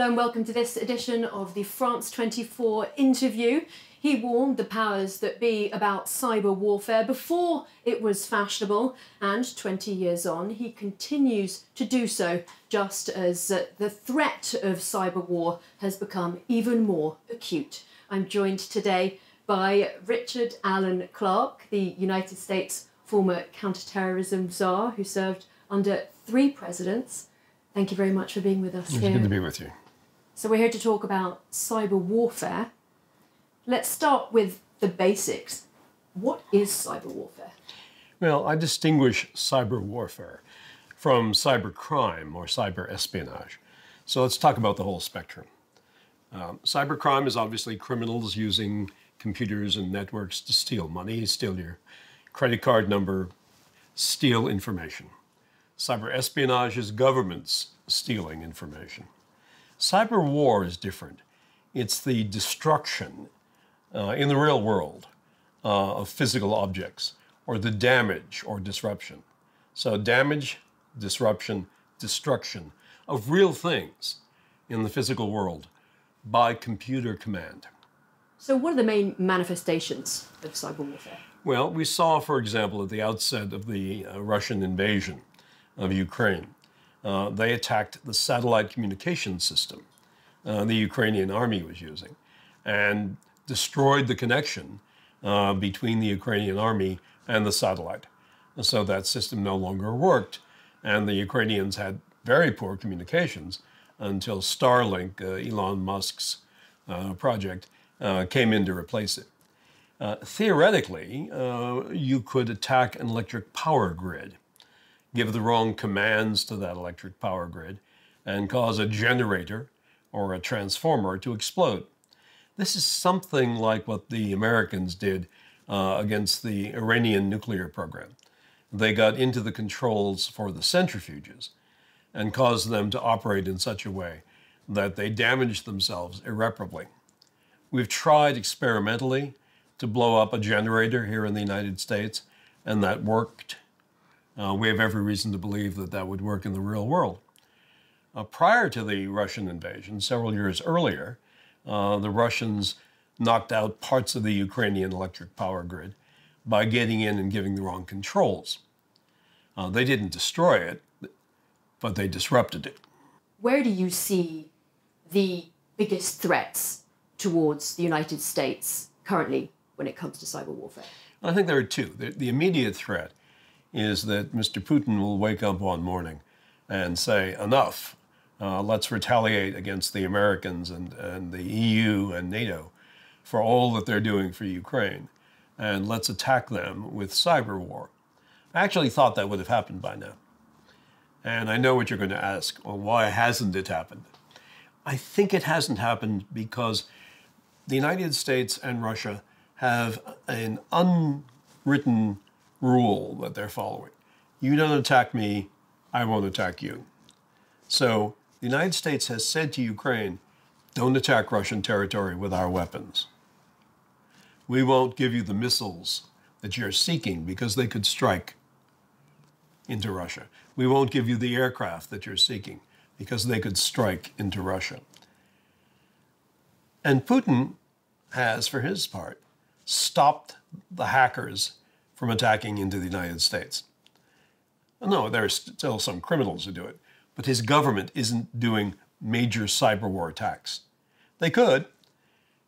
Hello and welcome to this edition of the France 24 interview. He warned the powers that be about cyber warfare before it was fashionable, and 20 years on, he continues to do so, just as the threat of cyber war has become even more acute. I'm joined today by Richard Alan Clarke, the United States former counterterrorism czar who served under 3 presidents. Thank you very much for being with us here. It's good to be with you. So we're here to talk about cyber warfare. Let's start with the basics. What is cyber warfare? Well, I distinguish cyber warfare from cyber crime or cyber espionage. So let's talk about the whole spectrum. Cyber crime is obviously criminals using computers and networks to steal money, steal your credit card number, steal information. Cyber espionage is governments stealing information. Cyber war is different. It's the destruction in the real world of physical objects, or the damage or disruption. So damage, disruption, destruction of real things in the physical world by computer command. So what are the main manifestations of cyber warfare? Well, we saw, for example, at the outset of the Russian invasion of Ukraine, they attacked the satellite communication system the Ukrainian army was using and destroyed the connection between the Ukrainian army and the satellite. So that system no longer worked, and the Ukrainians had very poor communications until Starlink, Elon Musk's project, came in to replace it. Theoretically, you could attack an electric power grid, give the wrong commands to that electric power grid, and cause a generator or a transformer to explode. This is something like what the Americans did against the Iranian nuclear program. They got into the controls for the centrifuges and caused them to operate in such a way that they damaged themselves irreparably. We've tried experimentally to blow up a generator here in the United States, and that worked. We have every reason to believe that that would work in the real world. Prior to the Russian invasion, several years earlier, the Russians knocked out parts of the Ukrainian electric power grid by getting in and giving the wrong controls. They didn't destroy it, but they disrupted it. Where do you see the biggest threats towards the United States currently when it comes to cyber warfare? I think there are 2. The immediate threat is that Mr. Putin will wake up one morning and say, enough, let's retaliate against the Americans and the EU and NATO for all that they're doing for Ukraine, and let's attack them with cyber war. I actually thought that would have happened by now. And I know what you're going to ask, well, why hasn't it happened? I think it hasn't happened because the United States and Russia have an unwritten rule that they're following. You don't attack me, I won't attack you. So the United States has said to Ukraine, don't attack Russian territory with our weapons. We won't give you the missiles that you're seeking because they could strike into Russia. We won't give you the aircraft that you're seeking because they could strike into Russia. And Putin has, for his part, stopped the hackers from attacking into the United States. No, there are still some criminals who do it, but his government isn't doing major cyber war attacks. They could.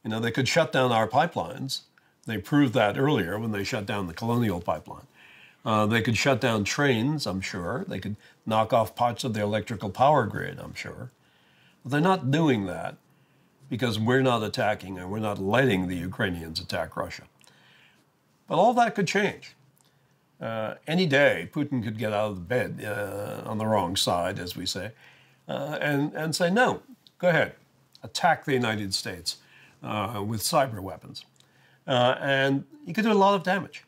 They could shut down our pipelines. They proved that earlier when they shut down the Colonial Pipeline. They could shut down trains, I'm sure. They could knock off parts of the electrical power grid, I'm sure. But they're not doing that because we're not attacking and we're not letting the Ukrainians attack Russia. But all that could change. Any day, Putin could get out of bed on the wrong side, as we say, and say, no, go ahead, attack the United States with cyber weapons. And he could do a lot of damage.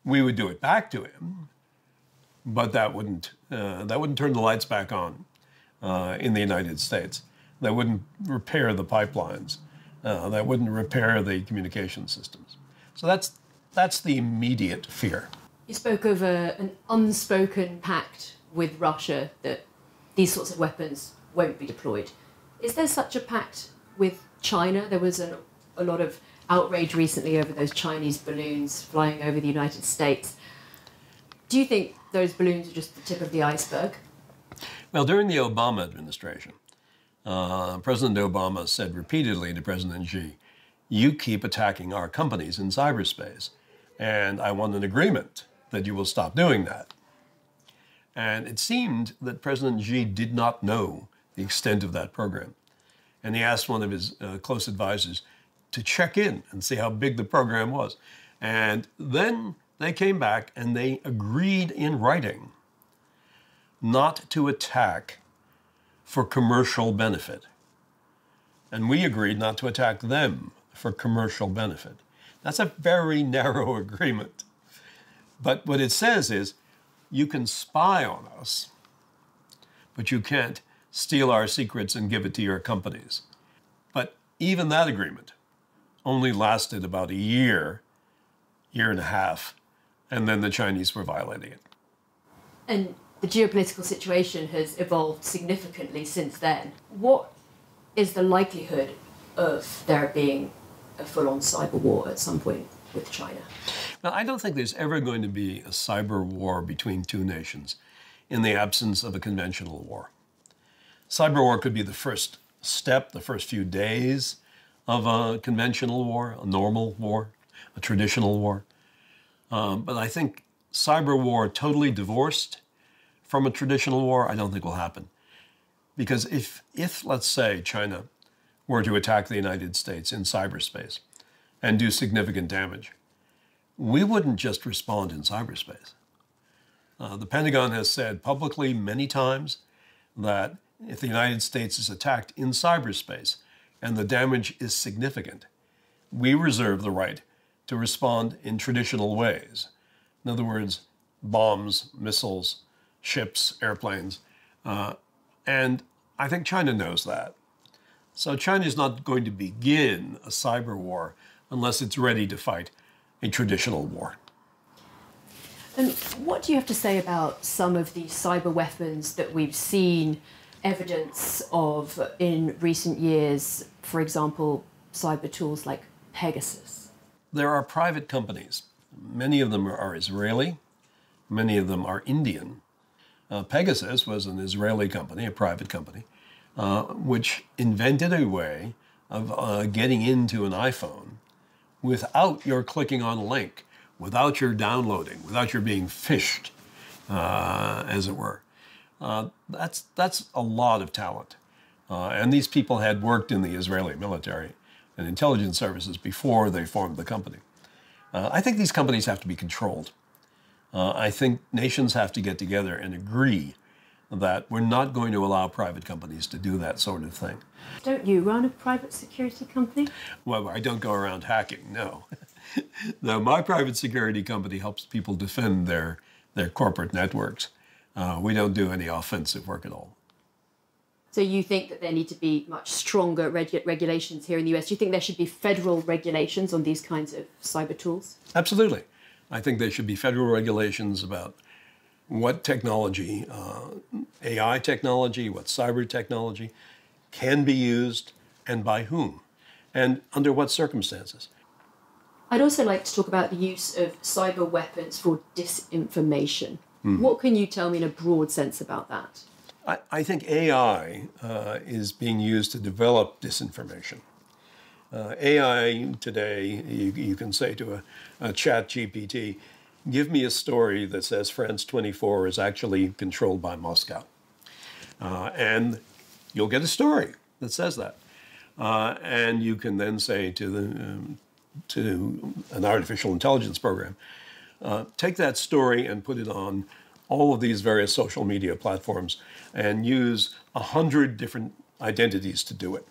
We would do it back to him, but that wouldn't turn the lights back on in the United States. That wouldn't repair the pipelines. That wouldn't repair the communication systems. So that's the immediate fear. You spoke of an unspoken pact with Russia that these sorts of weapons won't be deployed. Is there such a pact with China? There was a lot of outrage recently over those Chinese balloons flying over the United States. Do you think those balloons are just the tip of the iceberg? Well, during the Obama administration, President Obama said repeatedly to President Xi, you keep attacking our companies in cyberspace, and I want an agreement that you will stop doing that. And it seemed that President Xi did not know the extent of that program. And he asked one of his close advisors to check in and see how big the program was. And then they came back and they agreed in writing not to attack for commercial benefit. And we agreed not to attack them for commercial benefit. That's a very narrow agreement. But what it says is, you can spy on us, but you can't steal our secrets and give it to your companies. But even that agreement only lasted about a year and a half, and then the Chinese were violating it. And the geopolitical situation has evolved significantly since then. What is the likelihood of there being a full-on cyber war at some point with China? Now, I don't think there's ever going to be a cyber war between two nations in the absence of a conventional war. Cyber war could be the first step, the first few days of a conventional war, a normal war, a traditional war. But I think cyber war totally divorced from a traditional war, I don't think will happen. Because if let's say, China were to attack the United States in cyberspace and do significant damage, we wouldn't just respond in cyberspace. The Pentagon has said publicly many times that if the United States is attacked in cyberspace and the damage is significant, we reserve the right to respond in traditional ways. In other words, bombs, missiles, ships, airplanes. And I think China knows that. So China is not going to begin a cyber war unless it's ready to fight a traditional war. And what do you have to say about some of the cyber weapons that we've seen evidence of in recent years? For example, cyber tools like Pegasus. There are private companies. Many of them are Israeli. Many of them are Indian. Pegasus was an Israeli company, a private company, which invented a way of getting into an iPhone without your clicking on a link, without your downloading, without your being phished, as it were. That's a lot of talent. And these people had worked in the Israeli military and intelligence services before they formed the company. I think these companies have to be controlled. I think nations have to get together and agree that we're not going to allow private companies to do that sort of thing. Don't you run a private security company? Well, I don't go around hacking, no. No, my private security company helps people defend their corporate networks. We don't do any offensive work at all. So you think that there need to be much stronger regulations here in the US? Do you think there should be federal regulations on these kinds of cyber tools? Absolutely. I think there should be federal regulations about what technology, AI technology, what cyber technology can be used and by whom and under what circumstances. I'd also like to talk about the use of cyber weapons for disinformation. What can you tell me in a broad sense about that? I think AI is being used to develop disinformation. AI today, you can say to a chat GPT, give me a story that says France 24 is actually controlled by Moscow. And you'll get a story that says that. And you can then say to an artificial intelligence program, take that story and put it on all of these various social media platforms and use 100 different identities to do it.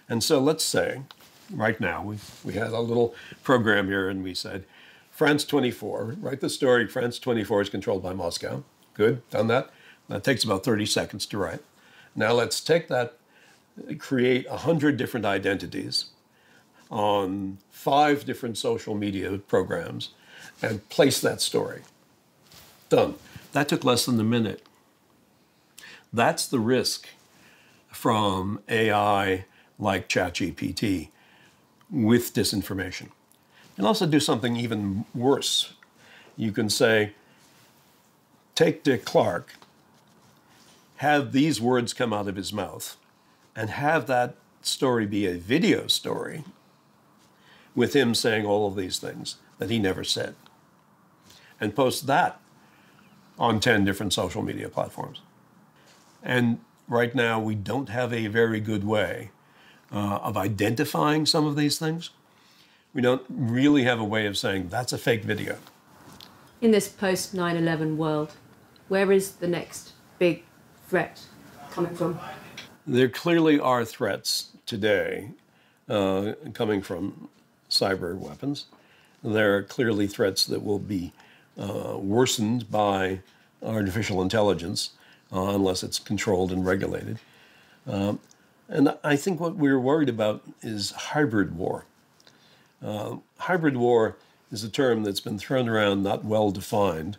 And so let's say, right now, we had a little program here and we said, France 24, write the story, France 24 is controlled by Moscow. Good, done that. That takes about 30 seconds to write. Now let's take that, create 100 different identities on 5 different social media programs and place that story. Done. That took less than a minute. That's the risk from AI like ChatGPT with disinformation. You can also do something even worse. You can say, take Dick Clarke, have these words come out of his mouth, and have that story be a video story with him saying all of these things that he never said, and post that on 10 different social media platforms. And right now, we don't have a very good way of identifying some of these things. We don't really have a way of saying that's a fake video. In this post-9/11 world, where is the next big threat coming from? There clearly are threats today coming from cyber weapons. There are clearly threats that will be worsened by artificial intelligence unless it's controlled and regulated. And I think what we're worried about is hybrid war. Hybrid war is a term that's been thrown around, not well defined.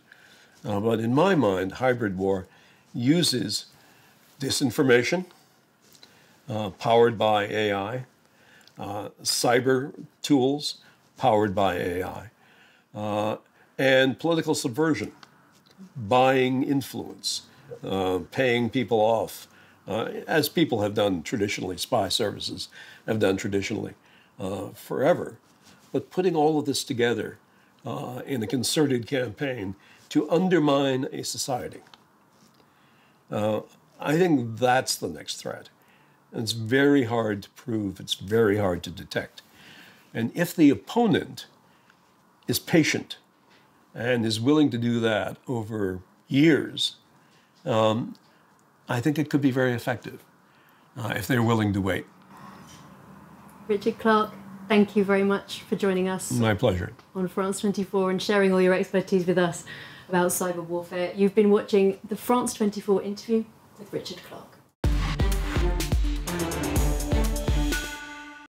But in my mind, hybrid war uses disinformation powered by AI, cyber tools powered by AI, and political subversion, buying influence, paying people off, as people have done traditionally, spy services have done traditionally forever. But putting all of this together in a concerted campaign to undermine a society, I think that's the next threat. And it's very hard to prove, it's very hard to detect. And if the opponent is patient and is willing to do that over years, I think it could be very effective if they're willing to wait. Richard Clarke, thank you very much for joining us. My pleasure. On France 24 and sharing all your expertise with us about cyber warfare. You've been watching the France 24 interview with Richard Clarke.